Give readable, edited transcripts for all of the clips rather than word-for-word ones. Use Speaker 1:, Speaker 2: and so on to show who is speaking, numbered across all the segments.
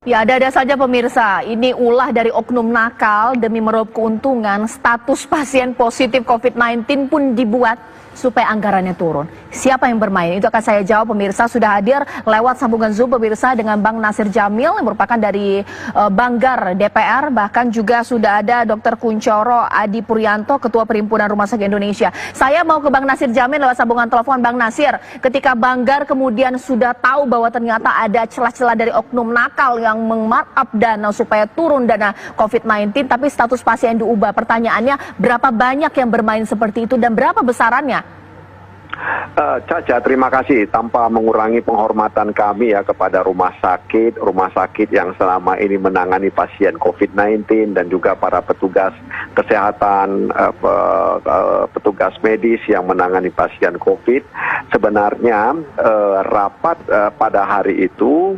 Speaker 1: Ya, ada saja pemirsa, ini ulah dari oknum nakal demi meraup keuntungan, status pasien positif COVID-19 pun dibuat supaya anggarannya turun. Siapa yang bermain? Itu akan saya jawab pemirsa. Sudah hadir lewat sambungan Zoom pemirsa dengan Bang Nasir Jamil yang merupakan dari Banggar DPR. Bahkan juga sudah ada Dr. Kunchoro Adi Puryanto, Ketua Perhimpunan Rumah Sakit Indonesia. Saya mau ke Bang Nasir Jamil lewat sambungan telepon. Bang Nasir, ketika Banggar kemudian sudah tahu bahwa ternyata ada celah-celah dari oknum nakal yang meng-markup dana supaya turun dana COVID-19, tapi status pasien diubah. Pertanyaannya, berapa banyak yang bermain seperti itu dan berapa besarannya?
Speaker 2: Caca, terima kasih. Tanpa mengurangi penghormatan kami ya kepada rumah sakit yang selama ini menangani pasien COVID-19 dan juga para petugas kesehatan, petugas medis yang menangani pasien COVID. Sebenarnya rapat pada hari itu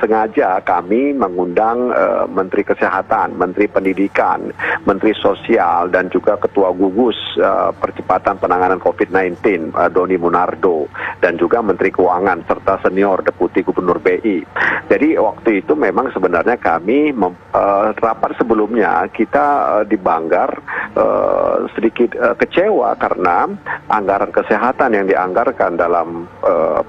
Speaker 2: sengaja kami mengundang Menteri Kesehatan, Menteri Pendidikan, Menteri Sosial dan juga Ketua Gugus Percepatan Penanganan COVID-19 Doni Munardo dan juga Menteri Keuangan serta senior Deputi Gubernur BI. Jadi waktu itu memang sebenarnya kami rapat sebelumnya kita di Banggar sedikit kecewa karena anggaran kesehatan yang dianggarkan dalam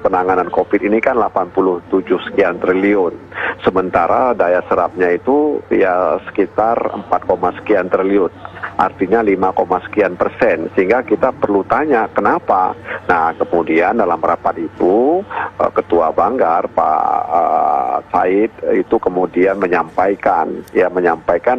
Speaker 2: penanganan COVID ini kan 87 sekian triliun. Sementara daya serapnya itu ya sekitar 4, sekian triliun. Artinya 5, sekian persen. Sehingga kita perlu tanya kenapa. Nah kemudian dalam rapat itu Ketua Banggar Pak Said itu kemudian menyampaikan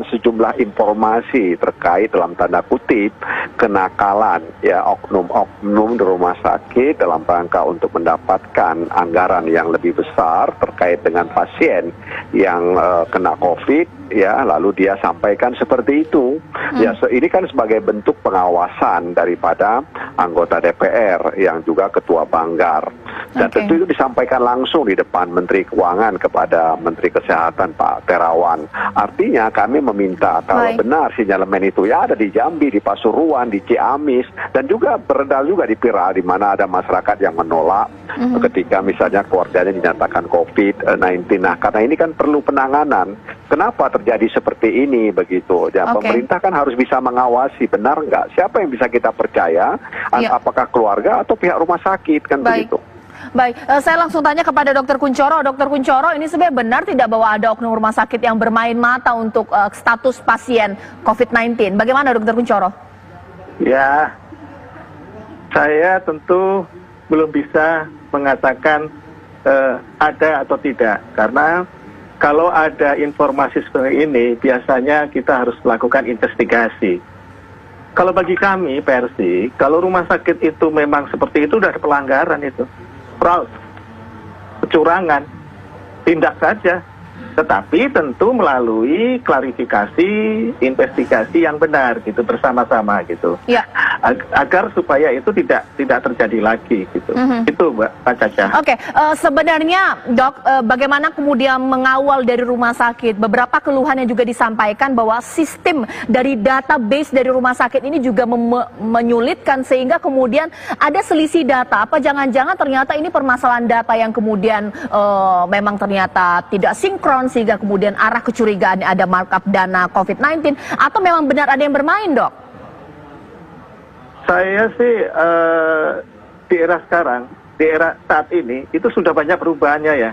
Speaker 2: sejumlah informasi terkait dalam tanda kutip kenakalan ya oknum-oknum di rumah sakit dalam rangka untuk mendapatkan anggaran yang lebih besar terkait dengan pasien yang kena COVID ya, lalu dia sampaikan seperti itu. Ya, ini kan sebagai bentuk pengawasan daripada anggota DPR yang juga Ketua Banggar. Dan tentu itu disampaikan langsung di depan Menteri Keuangan kepada Menteri Kesehatan Pak Terawan. Artinya kami meminta kalau benar sinyalemen itu ya ada di Jambi, di Pasuruan, di Ciamis, dan juga beredar juga di Pira di mana ada masyarakat yang menolak ketika misalnya keluarganya dinyatakan COVID-19. Nah, karena ini kan perlu penanganan. Kenapa terjadi seperti ini begitu? Ya, pemerintah kan harus bisa mengawasi benar nggak? Siapa yang bisa kita percaya? Apakah keluarga atau pihak rumah sakit kan begitu?
Speaker 1: Baik, saya langsung tanya kepada Dr. Kunchoro. Dr. Kunchoro, ini sebenarnya benar tidak bahwa ada oknum rumah sakit yang bermain mata untuk status pasien COVID-19? Bagaimana Dr. Kunchoro?
Speaker 3: Ya, saya tentu belum bisa mengatakan ada atau tidak, karena kalau ada informasi seperti ini, biasanya kita harus melakukan investigasi. Kalau bagi kami, Persi, kalau rumah sakit itu memang seperti itu, sudah ada pelanggaran itu. Fraud, kecurangan, tindak saja. Tetapi tentu melalui klarifikasi, investigasi yang benar gitu bersama-sama gitu. Ya. Agar supaya itu tidak terjadi lagi gitu. Itu Mbak Caca.
Speaker 1: Oke, sebenarnya Dok, bagaimana kemudian mengawal dari rumah sakit? Beberapa keluhan yang juga disampaikan bahwa sistem dari database dari rumah sakit ini juga menyulitkan sehingga kemudian ada selisih data. Apa jangan-jangan ternyata ini permasalahan data yang kemudian memang ternyata tidak sinkron sehingga kemudian arah kecurigaan ada markup dana COVID-19 atau memang benar ada yang bermain, Dok?
Speaker 3: Saya sih di era sekarang, di era saat ini itu sudah banyak perubahannya ya.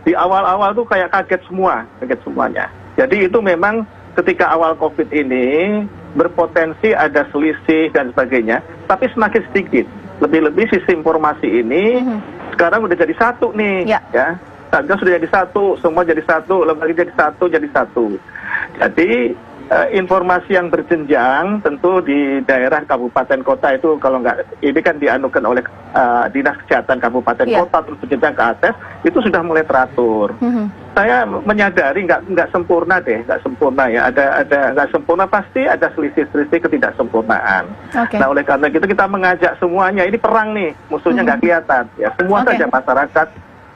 Speaker 3: Di awal-awal tuh kayak kaget semuanya. Jadi itu memang ketika awal COVID ini berpotensi ada selisih dan sebagainya, tapi semakin sedikit. Lebih-lebih sistem informasi ini sekarang udah jadi satu nih, ya. Satgas sudah jadi satu, semua jadi satu, lembaga jadi satu. Jadi informasi yang berjenjang tentu di daerah kabupaten kota itu kalau nggak, ini kan dianukan oleh Dinas Kesehatan Kabupaten Kota terus berjenjang ke atas, itu sudah mulai teratur. Saya menyadari nggak sempurna ya, ada nggak sempurna, pasti ada selisih-selisih ketidaksempurnaan. Nah oleh karena itu kita mengajak semuanya, ini perang nih, musuhnya nggak kelihatan, ya semua saja masyarakat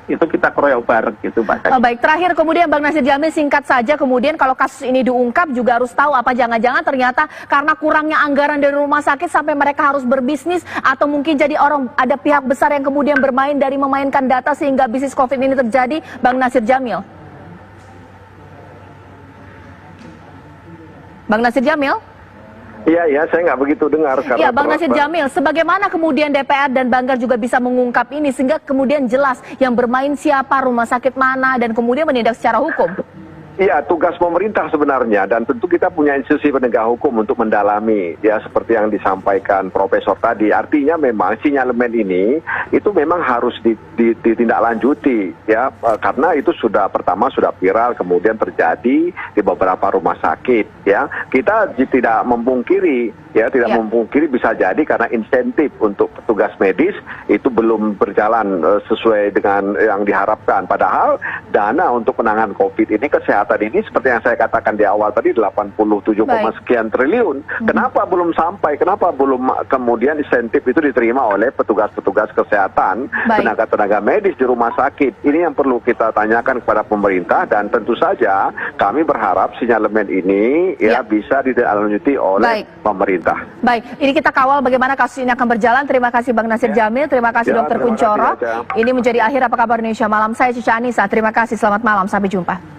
Speaker 3: itu kita keroyok bareng gitu Mbak.
Speaker 1: Baik, terakhir kemudian Bang Nasir Jamil singkat saja, kemudian kalau kasus ini diungkap juga harus tahu apa jangan-jangan ternyata karena kurangnya anggaran dari rumah sakit sampai mereka harus berbisnis atau mungkin jadi ada pihak besar yang kemudian bermain dari memainkan data sehingga bisnis COVID ini terjadi, Bang Nasir Jamil. Bang Nasir Jamil?
Speaker 2: Iya, saya nggak begitu dengar.
Speaker 1: Iya, Bang Nasir Jamil, sebagaimana kemudian DPR dan Banggar juga bisa mengungkap ini sehingga kemudian jelas yang bermain siapa, rumah sakit mana, dan kemudian menindak secara hukum?
Speaker 2: Iya, tugas pemerintah sebenarnya, dan tentu kita punya institusi penegak hukum untuk mendalami, ya seperti yang disampaikan Profesor tadi. Artinya memang sinyalemen ini itu memang harus ditindaklanjuti, ya karena itu pertama sudah viral, kemudian terjadi di beberapa rumah sakit, ya. Kita tidak memungkiri, memungkiri bisa jadi karena insentif untuk petugas medis itu belum berjalan sesuai dengan yang diharapkan. Padahal dana untuk penanganan COVID ini, kesehatan ini seperti yang saya katakan di awal tadi 87, sekian triliun. Kenapa belum sampai? Kenapa belum kemudian insentif itu diterima oleh petugas-petugas kesehatan, tenaga-tenaga medis di rumah sakit? Ini yang perlu kita tanyakan kepada pemerintah, dan tentu saja kami berharap sinyalemen ini bisa ditindaklanjuti oleh pemerintah.
Speaker 1: Baik, ini kita kawal bagaimana kasus ini akan berjalan. Terima kasih Bang Nasir Jamil, terima kasih Dr. Kunchoro. Ini menjadi akhir Apa Kabar Indonesia Malam. Saya Cica Anissa, terima kasih, selamat malam, sampai jumpa.